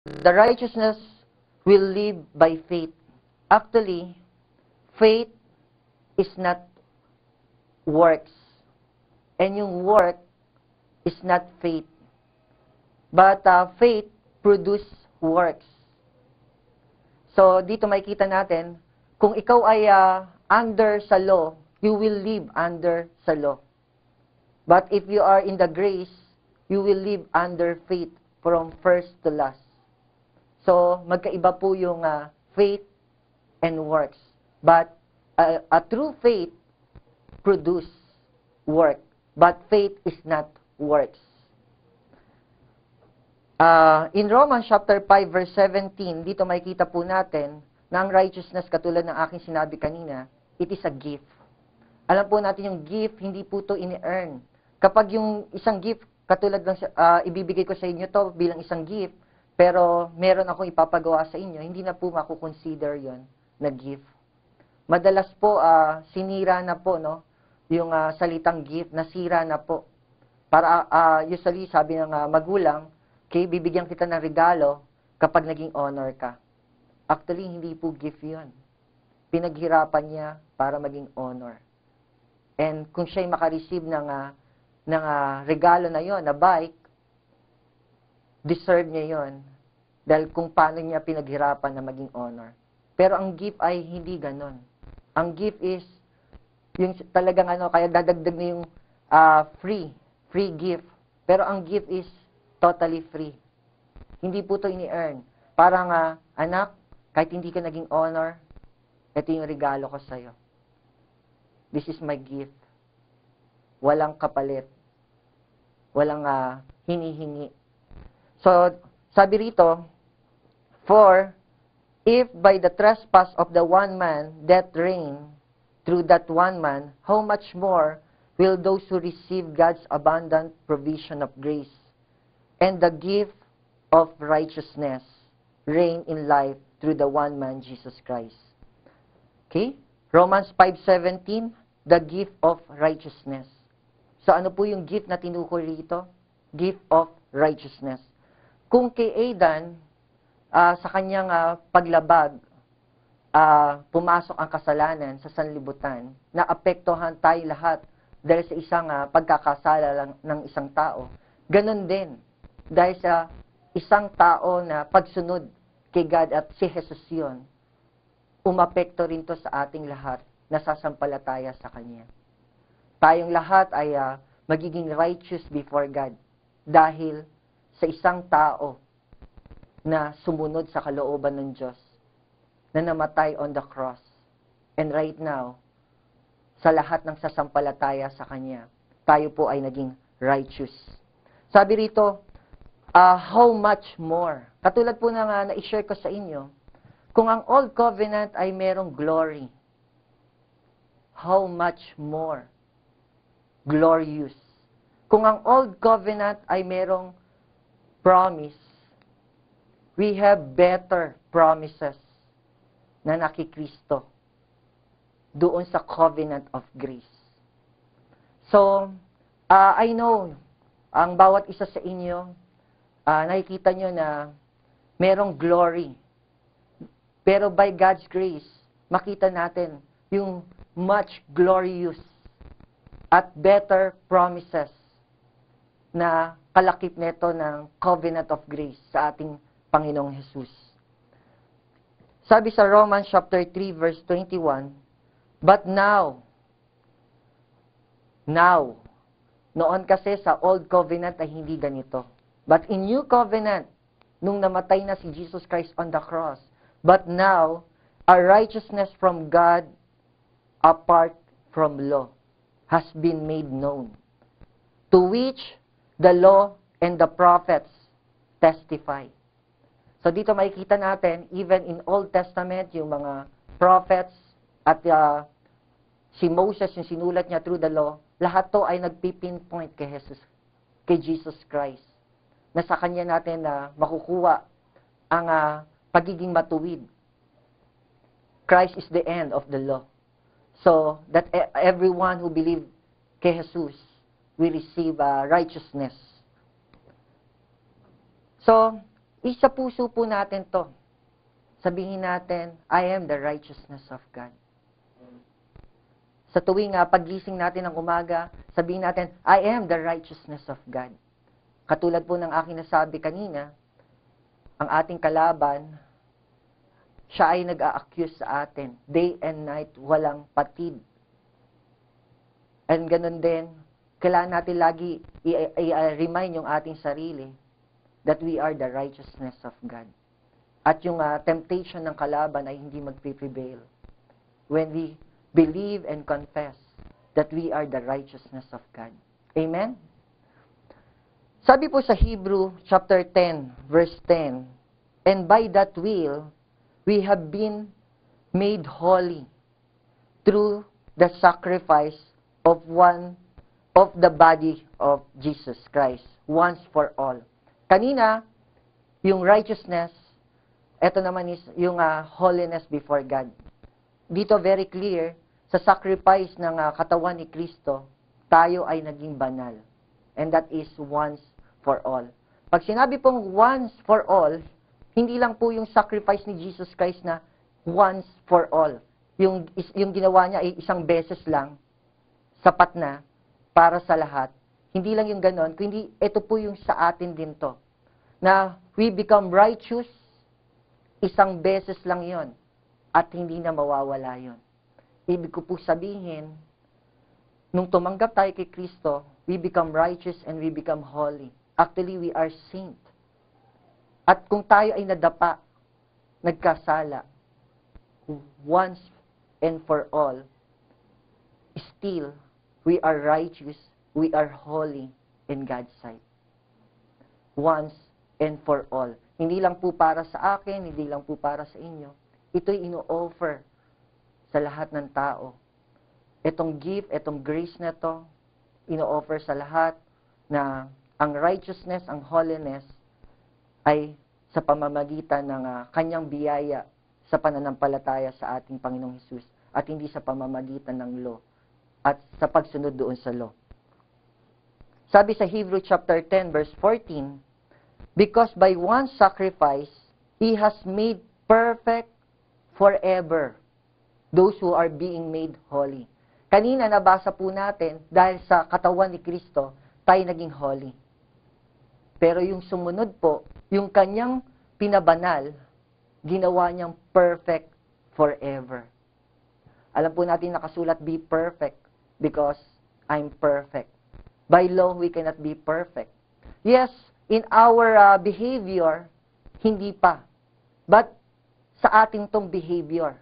The righteousness will live by faith. Actually, faith is not works. And yung work is not faith. But faith produce works. So, dito makikita natin, kung ikaw ay under sa law, you will live under sa law. But if you are in the grace, you will live under faith from first to last. So, magkaiba po yung faith and works. But a true faith produce work. But faith is not works. In Romans chapter 5 verse 17, dito makikita po natin na ang righteousness, katulad ng aking sinabi kanina, it is a gift. Alam po natin yung gift, hindi po ito ini-earn. Kapag yung isang gift, katulad ng ibibigay ko sa inyo to bilang isang gift, pero meron akong ipapagawa sa inyo, hindi na po makukonsider yon na gift. Madalas po, sinira na po, no? Yung salitang gift, nasira na po. Para, usually, sabi ng magulang, okay, bibigyan kita ng regalo kapag naging honor ka. Actually, hindi po gift yun. Pinaghirapan niya para maging honor. And kung siya'y makareceive ng regalo na yon, na bike, deserve niya yon. Dahil kung paano niya pinaghirapan na maging honor. Pero ang gift ay hindi ganon. Ang gift is, yung talagang kaya dadagdag na yung free gift. Pero ang gift is totally free. Hindi po ito ini-earn. Parang, anak, kahit hindi ka naging honor, ito yung regalo ko sa'yo. This is my gift. Walang kapalit. Walang hinihingi. So, sabi rito, for if by the trespass of the one man death reigned through that one man, how much more will those who receive God's abundant provision of grace and the gift of righteousness reign in life through the one man, Jesus Christ. Okay? Romans 5:17, the gift of righteousness. So ano po yung gift na tinukoy rito? Gift of righteousness. Kung kay Adan, sa kanyang paglabag, pumasok ang kasalanan sa sanlibutan, naapektuhan tayo lahat dahil sa isang pagkakasala lang ng isang tao. Ganon din, dahil sa isang tao na pagsunod kay God at si Jesus yun, umapekto rin to sa ating lahat na sasampalataya sa Kanya. Tayong lahat ay magiging righteous before God dahil sa isang tao na sumunod sa kalooban ng Diyos, na namatay on the cross. And right now, sa lahat ng sasampalataya sa Kanya, tayo po ay naging righteous. Sabi rito, how much more? Katulad po na na-share ko sa inyo, kung ang Old Covenant ay merong glory, how much more glorious? Kung ang Old Covenant ay merong promise, we have better promises na nakikristo doon sa covenant of grace. So, I know, ang bawat isa sa inyo, nakikita nyo na merong glory. Pero by God's grace, makita natin yung much glorious at better promises na kalakip nito ng covenant of grace sa ating Panginoong Jesus. Sabi sa Romans chapter 3 verse 21, but now, noon kasi sa Old Covenant ay hindi ganito. But in New Covenant, nung namatay na si Jesus Christ on the cross, but now, our righteousness from God apart from law has been made known, to which the law and the prophets testify. So dito makikita natin, even in Old Testament, yung mga prophets at si Moses, yung sinulat niya through the law, lahat to ay nagpipinpoint kay Jesus Christ. Na sa Kanya natin na makukuha ang pagiging matuwid. Christ is the end of the law. So that everyone who believes kay Jesus will receive righteousness. So, Isa puso po natin to. Sabihin natin, I am the righteousness of God. Sa tuwing paggising natin ng umaga, sabihin natin, I am the righteousness of God. Katulad po ng aking nasabi kanina, ang ating kalaban, siya ay nag-a-accuse sa atin. Day and night, walang patid. And ganun din, kailangan natin lagi i-remind yung ating sarili that we are the righteousness of God. At yung temptation ng kalaban ay hindi magpiprevail. When we believe and confess that we are the righteousness of God. Amen? Sabi po sa Hebrew chapter 10, verse 10, and by that will, we have been made holy through the sacrifice of the body of Jesus Christ, once for all. Kanina, yung righteousness, ito naman is yung holiness before God. Dito very clear, sa sacrifice ng katawan ni Kristo, tayo ay naging banal. And that is once for all. Pag sinabi pong once for all, hindi lang po yung sacrifice ni Jesus Christ na once for all. Yung ginawa niya ay isang beses lang, sapat na, para sa lahat. Hindi lang yung ganon, kundi ito po yung sa atin din to. Na we become righteous, isang beses lang yon at hindi na mawawala yon. Ibig ko po sabihin, nung tumanggap tayo kay Kristo, we become righteous and we become holy. Actually, we are saint. At kung tayo ay nadapa, nagkasala, once and for all, still, we are righteous, we are holy in God's sight. Once and for all. Hindi lang po para sa akin, hindi lang po para sa inyo. Ito'y ino-offer sa lahat ng tao. Itong gift, itong grace na to, ino-offer sa lahat na ang righteousness, ang holiness, ay sa pamamagitan ng kanyang biyaya sa pananampalataya sa ating Panginoong Hesus at hindi sa pamamagitan ng law at sa pagsunod doon sa law. Sabi sa Hebrew chapter 10 verse 14, because by one sacrifice, He has made perfect forever those who are being made holy. Kanina nabasa po natin, dahil sa katawan ni Kristo, tayo naging holy. Pero yung sumunod po, yung kanyang pinabanal, ginawa niyang perfect forever. Alam po natin nakasulat, be perfect, because I'm perfect. By law, we cannot be perfect. Yes, in our behavior, hindi pa. But sa ating tong behavior.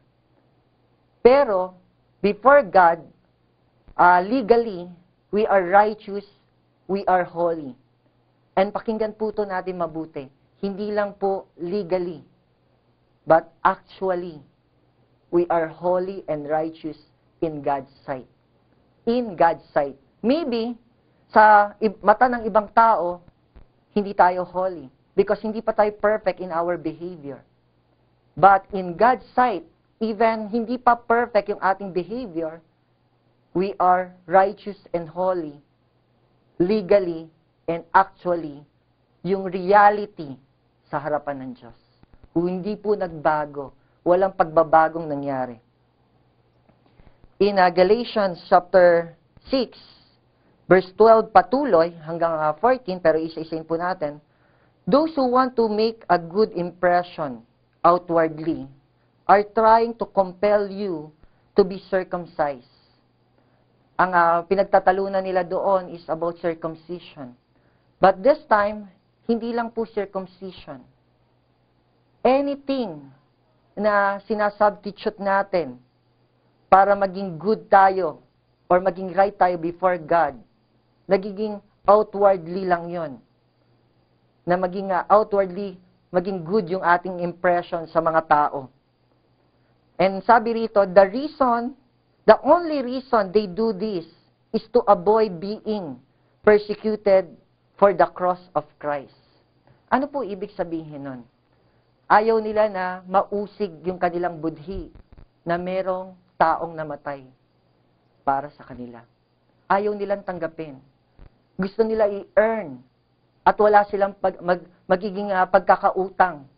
Pero, before God, legally, we are righteous, we are holy. And pakinggan po ito natin mabuti. Hindi lang po legally, but actually, we are holy and righteous in God's sight. In God's sight. Maybe, sa mata ng ibang tao, hindi tayo holy because hindi pa tayo perfect in our behavior. But in God's sight, even hindi pa perfect yung ating behavior, we are righteous and holy, legally and actually, yung reality sa harapan ng Diyos. Hindi po nagbago, walang pagbabagong nangyari. In Galatians chapter 6, verse 12 patuloy hanggang 14, pero isa-isain po natin, those who want to make a good impression outwardly are trying to compel you to be circumcised. Ang pinagtatalunan nila doon is about circumcision. But this time, hindi lang po circumcision. Anything na sinasubstitute natin para maging good tayo or maging right tayo before God, nagiging outwardly lang yon. Na maging outwardly, maging good yung ating impression sa mga tao. And sabi rito, the only reason they do this is to avoid being persecuted for the cross of Christ. Ano po ibig sabihin nun? Ayaw nila na mausig yung kanilang budhi na merong taong namatay para sa kanila. Ayaw nilang tanggapin. Gusto nila i-earn at wala silang magiging pagkakautang